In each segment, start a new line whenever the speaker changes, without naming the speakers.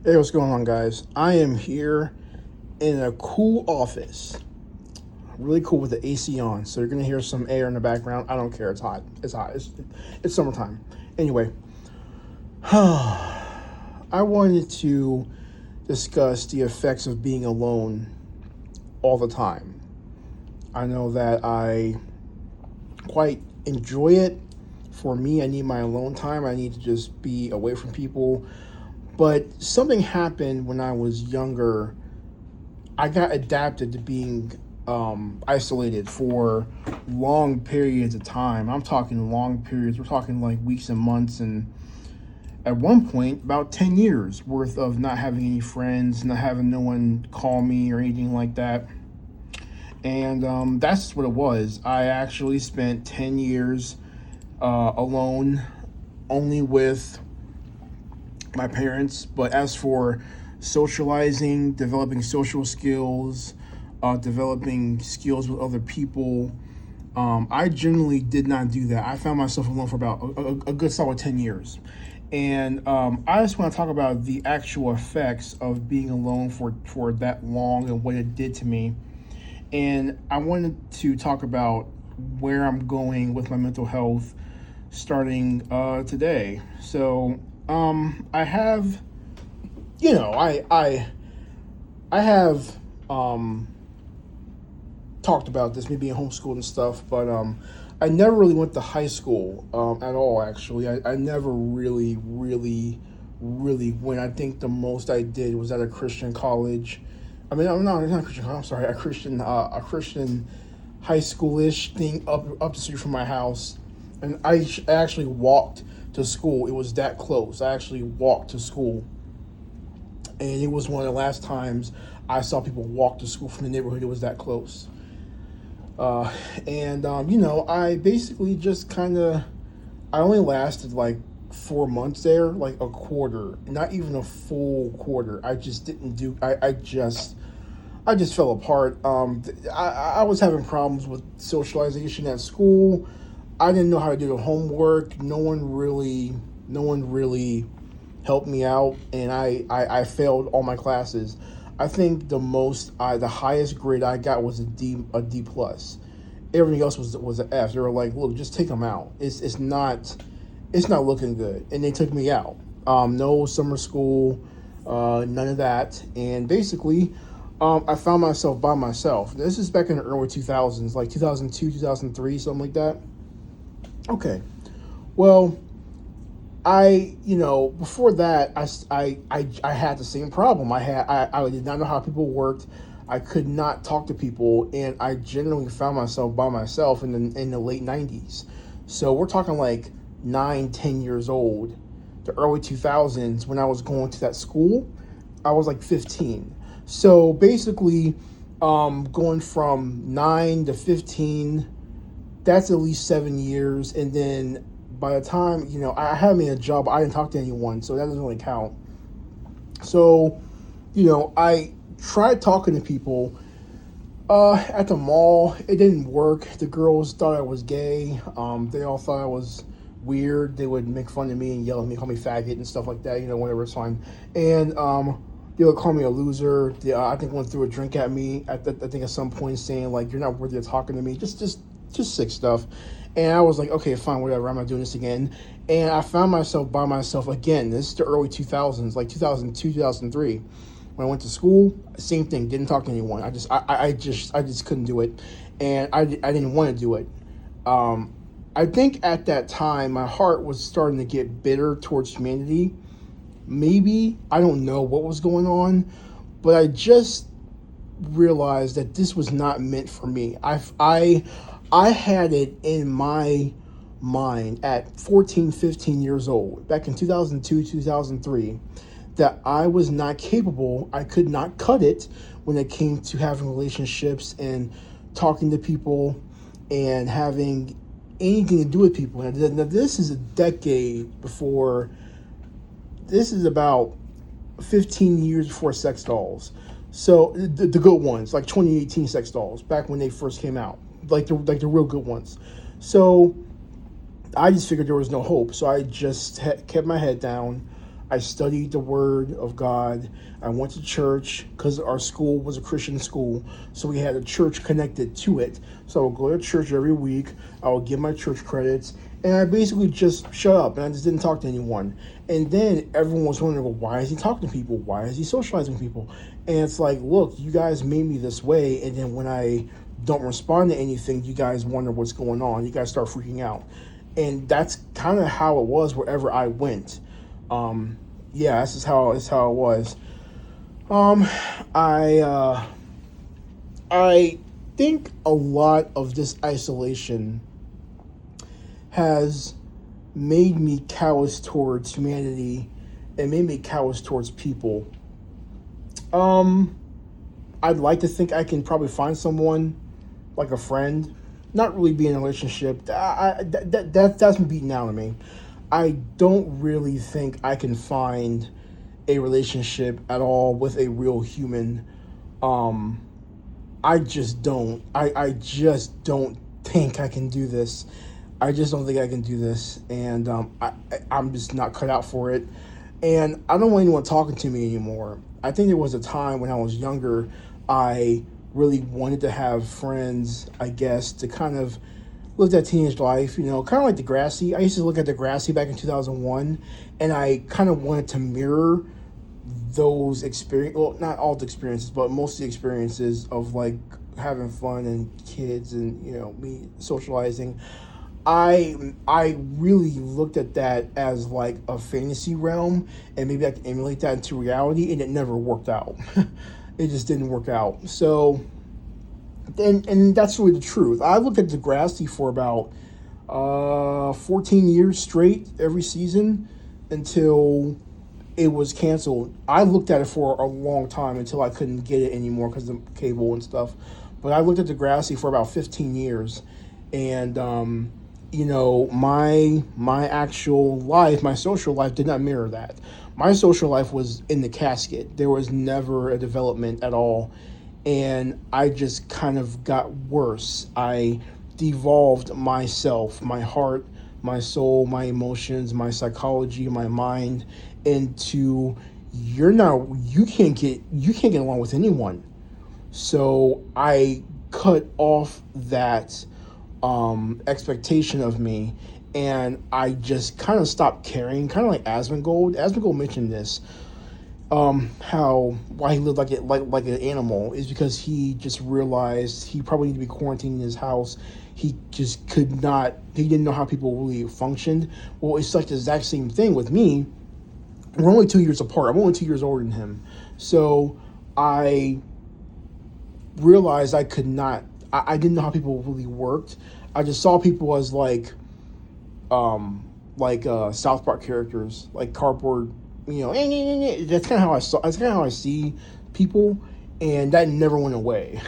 Hey, what's going on, guys? I am here in a cool office. Really cool with the AC on. So you're going to hear some air in the background. I don't care. It's hot. It's hot. It's summertime. Anyway, I wanted to discuss the effects of being alone all the time. I know that I quite enjoy it. For me, I need my alone time. I need to just be away from people. But something happened when I was younger. I got adapted to being isolated for long periods of time. I'm talking long periods. We're talking like weeks and months, and at one point, about 10 years worth of not having any friends, not having no one call me or anything like that. And that's what it was. I actually spent 10 years alone, only with my parents. But as for socializing, developing social skills, developing skills with other people, I generally did not do that. I found myself alone for about a good solid 10 years. And I just want to talk about the actual effects of being alone for that long and what it did to me. And I wanted to talk about where I'm going with my mental health starting today. So I have, you know, I have talked about this, maybe in homeschool and stuff, but I never really went to high school at all. Actually, I never really went. I think the most I did was at a Christian college. I mean, no, not a Christian. I'm sorry, a Christian high schoolish thing up the street from my house, and I actually walked to school. It was that close. I actually walked to school, and it was one of the last times I saw people walk to school from the neighborhood. It was that close. Uh, and I basically just kind of, I only lasted like 4 months there, like a quarter, not even a full quarter. I just didn't do. I just fell apart. I was having problems with socialization at school. I didn't know how to do the homework. No one really helped me out, and I failed all my classes. I think the highest grade I got was a D plus. Everything else was an F. They were like, look, just take them out. It's not looking good, and they took me out. No summer school, none of that, and basically, I found myself by myself. This is back in the early 2000s, like 2002, 2003, something like that. Okay, well, before that, I had the same problem. I did not know how people worked. I could not talk to people, and I generally found myself by myself in the late 90s. So we're talking like 9, 10 years old. The early 2000s, when I was going to that school, I was like 15. So basically, going from 9 to 15, that's at least 7 years. And then by the time, I had me a job, I didn't talk to anyone, so that doesn't really count. So, I tried talking to people at the mall. It didn't work. The girls thought I was gay. They all thought I was weird. They would make fun of me and yell at me, call me faggot and stuff like that, whatever, it's fine. And they would call me a loser. I think one threw a drink at me I think at some point, saying like, you're not worthy of talking to me. Just sick stuff. And I was like, okay, fine, whatever. I'm not doing this again. And I found myself by myself again. This is the early 2000s, like 2002, 2003. When I went to school, same thing. Didn't talk to anyone. I just couldn't do it, and I didn't want to do it. I think at that time my heart was starting to get bitter towards humanity. Maybe I don't know what was going on, but I just realized that this was not meant for me. I had it in my mind at 14, 15 years old, back in 2002, 2003, that I was not capable, I could not cut it when it came to having relationships and talking to people and having anything to do with people. Now this is a decade before, this is about 15 years before sex dolls. So the good ones, like 2018 sex dolls, back when they first came out, like the real good ones. So I just figured there was no hope. So I just kept my head down. I studied the Word of God. I went to church because our school was a Christian school, so we had a church connected to it. So I would go to church every week. I would give my church credits, and I basically just shut up and I just didn't talk to anyone. And then everyone was wondering, well, why is he talking to people? Why is he socializing with people? And it's like, look, you guys made me this way, and then when I don't respond to anything, you guys wonder what's going on. You guys start freaking out. And that's kind of how it was wherever I went. Yeah, that's how it was. Um, I think a lot of this isolation has made me callous towards humanity and made me callous towards people. Um, I'd like to think I can probably find someone like a friend, not really be in a relationship. That's been beaten out of me. I don't really think I can find a relationship at all with a real human. Um, I just don't. I just don't think I can do this. I just don't think I can do this, and I'm just not cut out for it. And I don't want anyone talking to me anymore. I think there was a time when I was younger, I really wanted to have friends, I guess, to kind of look at teenage life, kind of like Degrassi. I used to look at Degrassi back in 2001, and I kind of wanted to mirror those experience, well, not all the experiences, but most of the experiences of like having fun and kids and me socializing. I really looked at that as like a fantasy realm, and maybe I could emulate that into reality, and it never worked out. It just didn't work out. So, and that's really the truth. I looked at Degrassi for about 14 years straight every season until it was canceled. I looked at it for a long time until I couldn't get it anymore because of cable and stuff. But I looked at Degrassi for about 15 years, and my actual life, my social life, did not mirror that. My social life was in the casket. There was never a development at all, and I just kind of got worse. I devolved myself, my heart, my soul, my emotions, my psychology, my mind into you can't get along with anyone. So I cut off that expectation of me, and I just kind of stopped caring, kind of like Asmongold. Asmongold mentioned this, how why he lived like an animal is because he just realized he probably needed to be quarantined in his house. He just could not. He didn't know how people really functioned. Well, it's like the exact same thing with me. We're only 2 years apart. I'm only 2 years older than him, so I realized I could not. I didn't know how people really worked. I just saw people as South Park characters, like cardboard. That's kind of how I saw. That's kind of how I see people, and that never went away.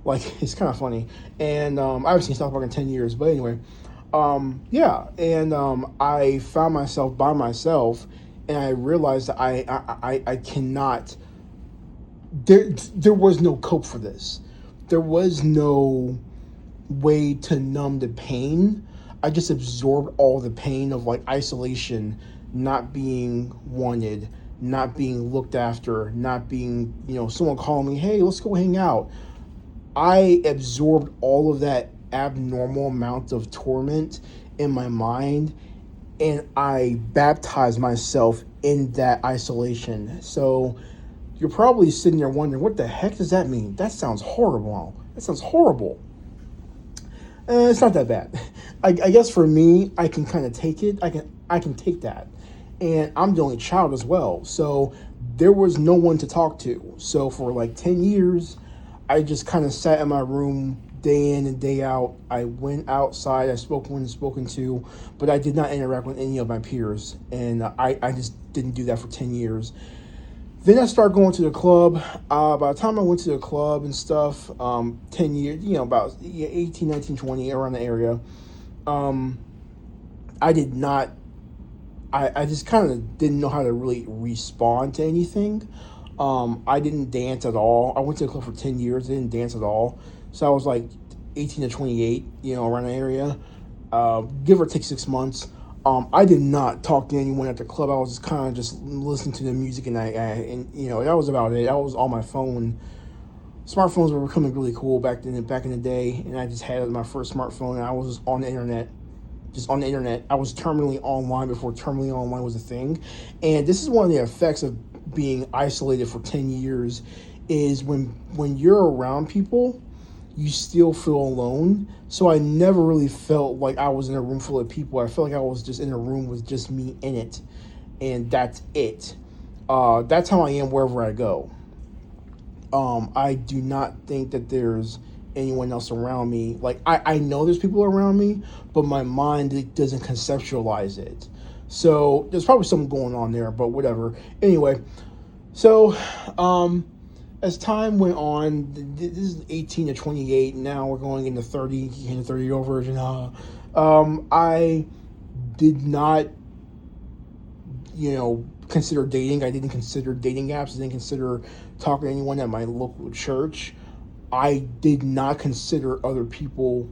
Like it's kind of funny, and I haven't seen South Park in 10 years. But anyway, yeah, and I found myself by myself, and I realized that I cannot. There was no cope for this. There was no way to numb the pain. I just absorbed all the pain of like isolation, not being wanted, not being looked after, not being, someone calling me, hey, let's go hang out. I absorbed all of that abnormal amount of torment in my mind, and I baptized myself in that isolation. So you're probably sitting there wondering, what the heck does that mean? That sounds horrible. That sounds horrible. It's not that bad. I guess for me, I can kind of take it. I can take that, and I'm the only child as well. So there was no one to talk to. So for like 10 years, I just kind of sat in my room day in and day out. I went outside. I spoke when spoken to, but I did not interact with any of my peers, and I just didn't do that for 10 years. Then I started going to the club. By the time I went to the club and stuff, 10 years, about 18, 19, 20, around the area, um, I did not, I just kind of didn't know how to really respond to anything. I didn't dance at all. I went to the club for 10 years, I didn't dance at all. So I was like 18 to 28, around the area, give or take 6 months. I did not talk to anyone at the club. I was just kind of just listening to the music, and and that was about it. I was on my phone. Smartphones were becoming really cool back in the day, and I just had my first smartphone, and I was just on the internet. Just on the internet. I was terminally online before terminally online was a thing. And this is one of the effects of being isolated for 10 years is when you're around people, you still feel alone. So I never really felt like I was in a room full of people. I felt like I was just in a room with just me in it, and that's it. That's how I am wherever I go. I do not think that there's anyone else around me. Like, I know there's people around me, but my mind doesn't conceptualize it. So there's probably something going on there, but whatever. Anyway, so as time went on, this is 18 to 28. Now we're going into 30, in the 30-year-old version. I did not, consider dating. I didn't consider dating apps. I didn't consider talking to anyone at my local church. I did not consider other people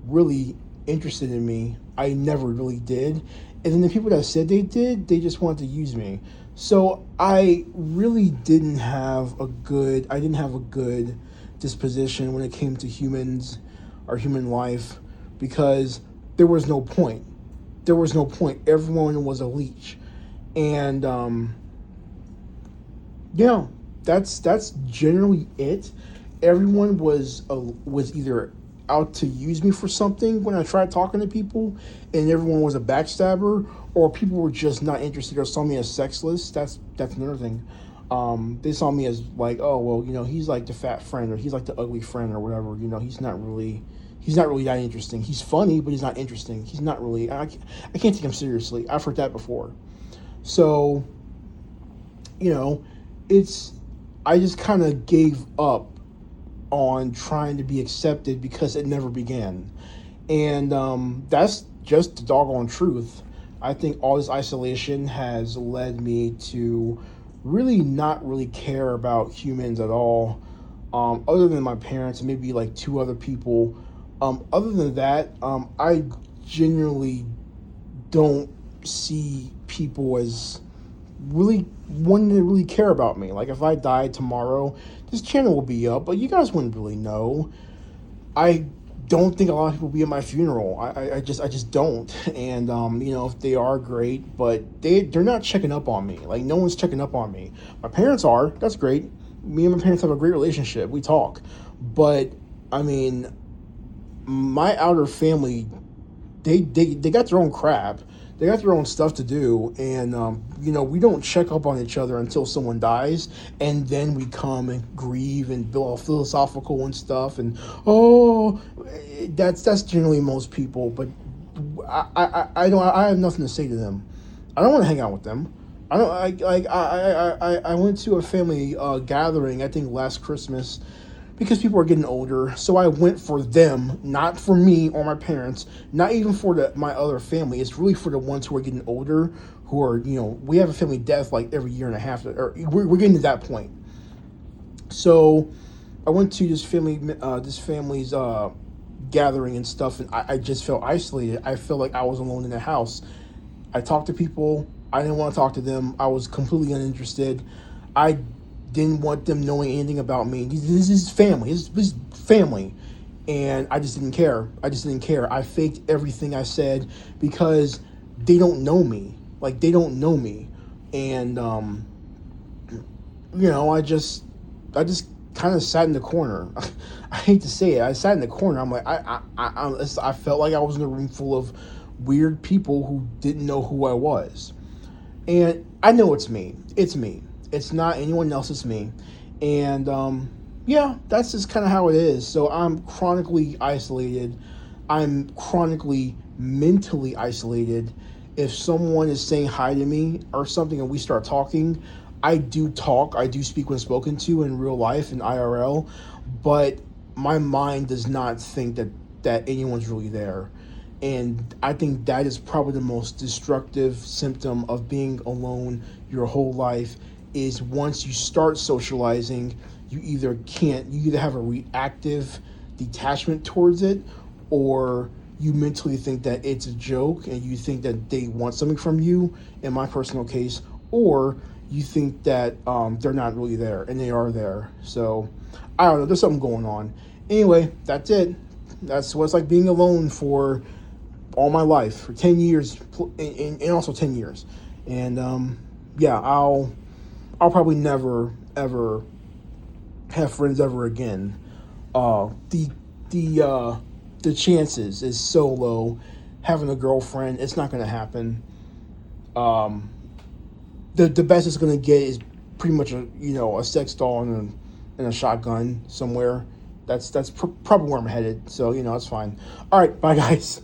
really interested in me. I never really did. And then the people that said they did, they just wanted to use me. So I really I didn't have a good disposition when it came to humans or human life, because there was no point. There was no point. Everyone was a leech. And yeah, that's generally it. Everyone was either out to use me for something when I tried talking to people, and everyone was a backstabber, or people were just not interested or saw me as sexless. That's another thing. They saw me as like, oh well, he's like the fat friend, or he's like the ugly friend, or whatever. He's not really that interesting. He's funny, but he's not interesting. He's not really. I can't take him seriously. I've heard that before. So, it's I just kind of gave up on trying to be accepted because it never began. And that's just the doggone truth. I think all this isolation has led me to really not really care about humans at all, other than my parents and maybe like two other people. Other than that, I genuinely don't see people as really wanting to really care about me. Like, if I died tomorrow, this channel will be up, but you guys wouldn't really know. I don't think a lot of people will be at my funeral. I just don't. And if they are, great, but they're not checking up on me. Like, no one's checking up on me. My parents are. That's great. Me and my parents have a great relationship. We talk. But I mean, my outer family, they got their own crap. They got their own stuff to do, and we don't check up on each other until someone dies, and then we come and grieve and be all philosophical and stuff. And that's generally most people. But I have nothing to say to them. I don't want to hang out with them. I went to a family gathering, I think last Christmas, because people are getting older. So I went for them, not for me or my parents, not even for my other family. It's really for the ones who are getting older, who are, we have a family death like every year and a half, or we're getting to that point. So I went to this family's gathering and stuff, and I just felt isolated. I felt like I was alone in the house. I talked to people. I didn't want to talk to them. I was completely uninterested. I didn't want them knowing anything about me. This is family. This is family. And I just didn't care. I faked everything I said because they don't know me. Like, they don't know me. And, I just kind of sat in the corner. I hate to say it. I sat in the corner. I'm like, I felt like I was in a room full of weird people who didn't know who I was. And I know it's me. It's me. It's not anyone else, it's me. And yeah, that's just kind of how it is. So I'm chronically isolated. I'm chronically mentally isolated. If someone is saying hi to me or something and we start talking, I do talk. I do speak when spoken to in real life in IRL, but my mind does not think that anyone's really there. And I think that is probably the most destructive symptom of being alone your whole life, is once you start socializing, you either have a reactive detachment towards it, or you mentally think that it's a joke and you think that they want something from you, in my personal case, or you think that they're not really there and they are there. So I don't know. There's something going on. Anyway, that's it. That's what it's like being alone for all my life, for 10 years, and also 10 years. And yeah, I'll probably never ever have friends ever again. The the uh, the chances is so low. Having a girlfriend, it's not going to happen. Um, the best it's going to get is pretty much a sex doll and a shotgun somewhere. That's probably where I'm headed. So it's fine. All right, bye guys.